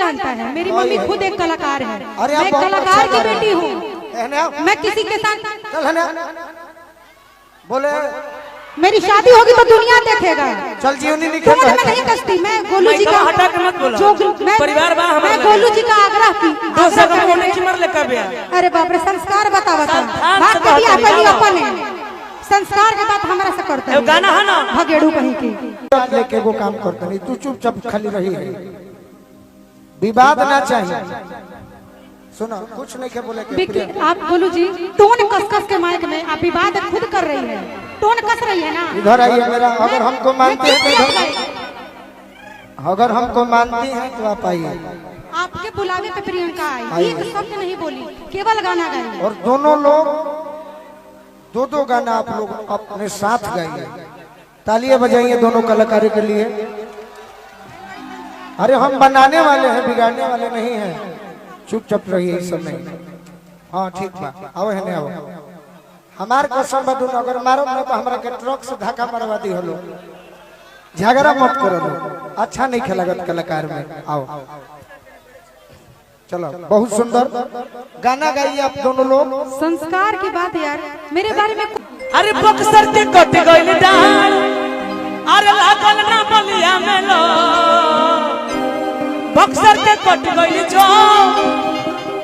जानता है, मेरी मम्मी खुद एक कलाकार है, मैं कलाकार की बेटी हूँ, मैं किसी के साथ बोले मेरी शादी होगी तो दुनिया देखेगा। चल जी नहीं नहीं कसती, मैं गोलू जी का हटा के मत बोलो, परिवार बा हमारा, मैं गोलू जी का आग्रह की अरे बाप रे, संस्कार बता बात कभी अपनी अपने संस्कार के बात हमारा से करते हैं, गाना है ना भगेड़ू कहीं की लेके वो काम करते नहीं, तू चुपचाप खाली रही है, विवाद ना चाहिए। सुनो कुछ नहीं के बोले के आप गोलू जी टोन कस के माइक में आप विवाद खुद कर रही है, टोन कस रही है ना। इधर आइए मेरा, अगर हमको मानते हैं अगर हमको मानती हैं तो आप आइए। आपके बुलावे पे प्रियंका आई, एक शब्द नहीं बोली, केवल गाना गाई, और दोनों लोग दो गाना आप लोग अपने साथ गाइए, तालियां बजाइए दोनों कलाकारों के लिए। अरे हम बनाने वाले हैं, बिगाड़ने वाले नहीं हैं, चुपचाप रहिए इस समय। हाँ ठीक बा, आओ है आओ, हमार कसम बदून अगर मारो ना तो हमरा के ट्रक से धक्का मरवा दी हो, झगड़ा मत करो लो, अच्छा नहीं खेलगत कलाकार में। आओ चलो, बहुत सुंदर गाना गाइए आप दोनों लोग। संस्कार की बात यार, मेरे बारे में अरे बक्सर के कट गइल डाल, अरे लागल ना बलिया में लो, बक्सर के कट गइल जो,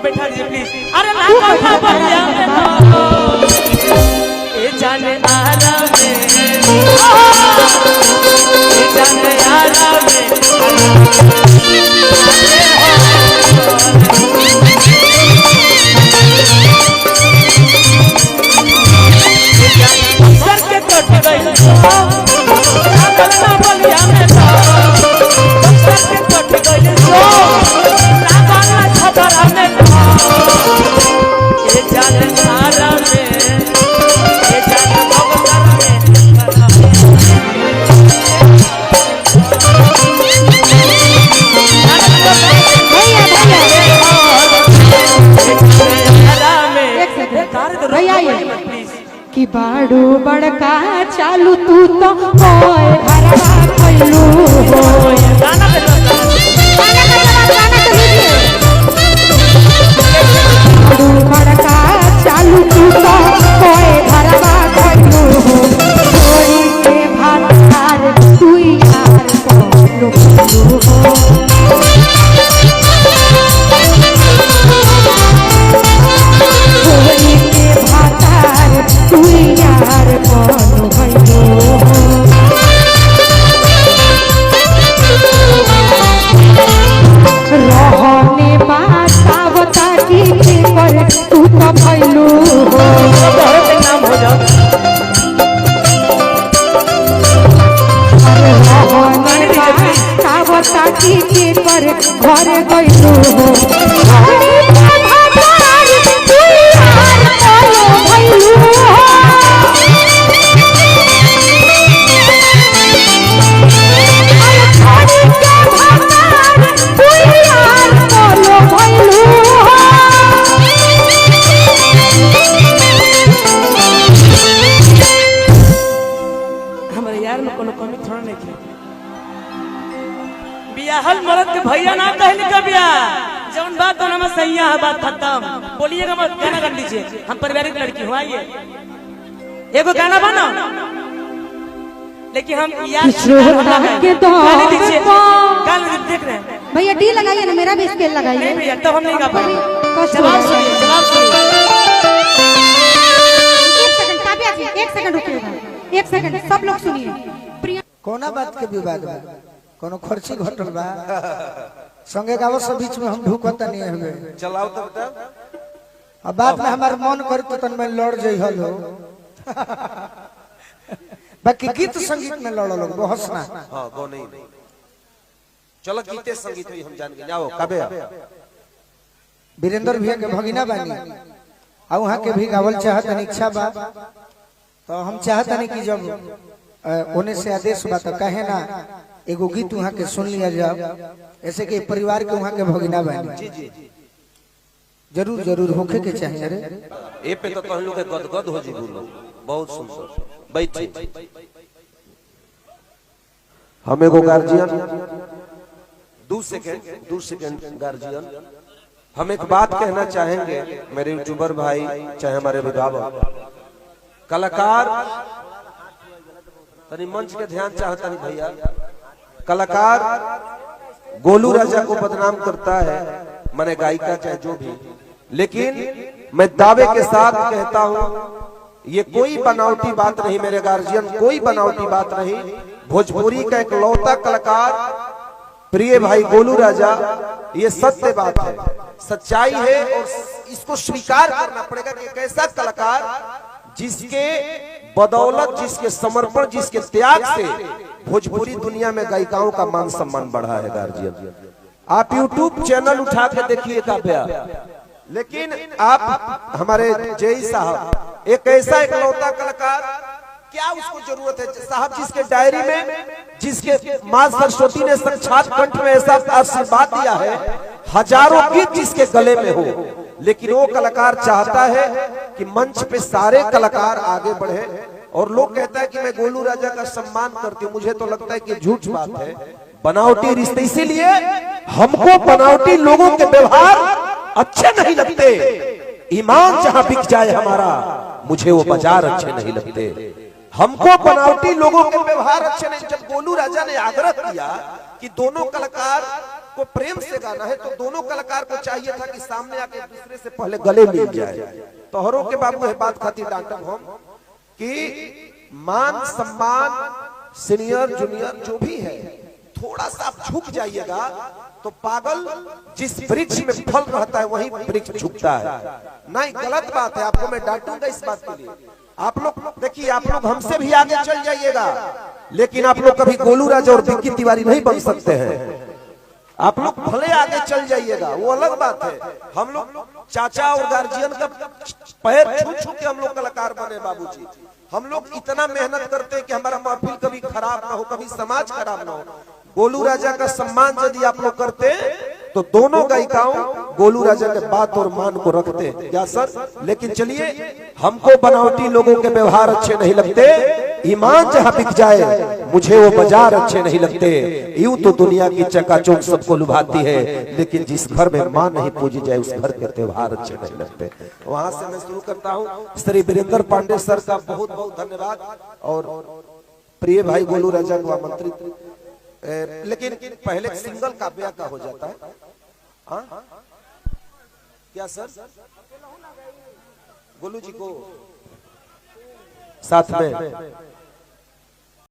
बैठा दीजिए प्लीज, अरे लागल ना बलिया में लो, ए जाने आरा में, ए जाने आरा में, बक्सर के कट गइल जो, लागल ना बलिया में लो, बक्सर के कट गइल जो, लागल ना छपरा में लो, ए जाने आरा में, ए जाने बक्सर में भैया कि बाड़ू बड़का चालू तू तो होए घरवा कइलू होए, गाना पे गाना तो लीजिए, बाड़ू बड़का चालू तू तो होए घरवा कइलू होए, के भातार तू यार कइलू हो, तू यार कौन भइलो रहने बातावता की पर तू तो भइलो बहुत नाम हो जाओ, रहने बातावता की पर घर गइलो बियाहल मरद के भैया ना कहने का बिया, जौन बात होना में सही है, बात खत्म, बोलिएगा मत, गाना गा लीजिए, हम पारिवारिक लड़की हुआ, ये एगो गाना बना, लेकिन हम यार के तो गाना देख रहे हैं भैया, डी लगाइए ना, मेरा भी स्केल लगाइए। नहीं भैया तब हम नहीं गा पाएंगे, जवाब सुनिए, जवाब सुनिए, एक सेकंड रुकिएगा, एक सेकंड सब लोग सुनिए। कोना बात के विवाद बा, कोनो खर्ची घटल बा, संगे गावो सब बीच में हम ढुकता नहीं हवे, चलाओ तो बेटा, अब बात में हमार मन कर तो तन में लड़ जई हलो, बाकी गीत संगीत में लड़ लोग बहुत ना। हां वो नहीं, चलो गीते संगीत ही हम जान के जाओ कबे वीरेंद्र भैया के भगिना बानी, आ वहां के भी गावल चाहत इच्छा बा, तो हम चाहत नहीं कि जब ओने से आदेश बा तो कहे ना एगो गीत वहां के सुन लिया जाओ, ऐसे कि परिवार के वहां के भगिना बानी। जी जी जरूर जरूर होखे के चाहिए। अरे ए पे तो कहलू के गदगद हो जी बोलो, बहुत सुंदर बैठे। हम एगो गार्जियन 2 सेकंड गार्जियन, हम एक बात कहना चाहेंगे मेरे यूट्यूबर भाई, चाहे हमारे अभिभावक, कलाकार तनी मंच के ध्यान चाहता नहीं भैया, कलाकार गोलू राजा को बदनाम करता है, माने गायिका चाहे जो भी, लेकिन मैं दावे के साथ कहता हूं ये कोई बनावटी बात नहीं मेरे गार्जियन, कोई बनावटी बात नहीं। भोजपुरी का एक लौता कलाकार प्रिय भाई गोलू राजा, ये सत्य बात है, सच्चाई है और इसको स्वीकार करना पड़ेगा कि एक ऐसा कलाकार जिसके बदौलत, जिसके समर्पण, जिसके त्याग से भोजपुरी दुनिया में गायिकाओं का मान सम्मान बढ़ा है। गार्जियन आप यूट्यूब चैनल उठा के देखिए काव्या, लेकिन आप हमारे जय साहब एक ऐसा एक लौता कलाकार, क्या उसको जरूरत है साहब, जिसके डायरी में, जिसके मां सरस्वती ने साक्षात कंठ में ऐसा आशीर्वाद दिया है, हजारों गीत जिसके गले में हो, लेकिन वो कलाकार चाहता है कि मंच पे सारे कलाकार आगे बढ़े। और लोग कहता है कि मैं गोलू राजा का सम्मान करती हूँ, मुझे तो लगता है कि झूठ बात है, बनावटी रिश्ते। इसीलिए हमको बनावटी लोगों के व्यवहार अच्छे नहीं लगते। ईमान जहां बिक जाए हमारा, मुझे वो बाजार अच्छे नहीं लगते। हमको बनावटी लोगों के व्यवहार अच्छे नहीं। जब गोलू राजा ने आग्रह किया कि दोनों कलाकार को प्रेम से गाना है, तो दोनों कलाकार को चाहिए था कि सामने आके दूसरे से पहले गले मिल जाए। तोहरों के बाबू है बात खातिर डांटब हम कि मान सम्मान, सीनियर जूनियर जो भी है, थोड़ा सा आप झुक जाइएगा तो पागल जिस वृक्ष में फल रहता है वही वृक्ष झुकता है। नहीं, गलत बात है, आपको मैं डांटूंगा इस बात के लिए। आप लोग देखिए, आप लोग हमसे भी आगे चल जाइएगा, लेकिन आप लोग कभी गोलू राजा और विक्की तिवारी नहीं बन सकते हैं। आप लोग भले आगे चल जाइएगा, वो अलग बात है। हम लोग चाचा और गार्जियन का पैर छू छू के हम लोग कलाकार बने बाबूजी। हम लोग इतना मेहनत करते हैं कि हमारा महफिल कभी खराब ना हो, कभी समाज खराब ना हो। गोलू राजा का सम्मान यदि आप लोग करते तो दोनों गायिकाओं गोलू राजा के बात और मान को रखते क्या सर। लेकिन चलिए, हमको बनावटी लोगों के व्यवहार अच्छे नहीं लगते। ईमान जहां बिक जाए, मुझे वो बाजार अच्छे नहीं लगते। यूं तो दुनिया की चकाचौंध सबको लुभाती है, लेकिन जिस घर में मां नहीं पूजी जाए उस घर के त्योहार अच्छे नहीं लगते। वहां से मैं शुरू करता हूं। श्री वीरेंद्र पांडे सर का बहुत बहुत धन्यवाद और प्रिय भाई गोलू राजा को आमंत्रित। लेकिन पहले सिंगल काव्या का हो जाता है। हाँ क्या सर, गोलू जी को साथ में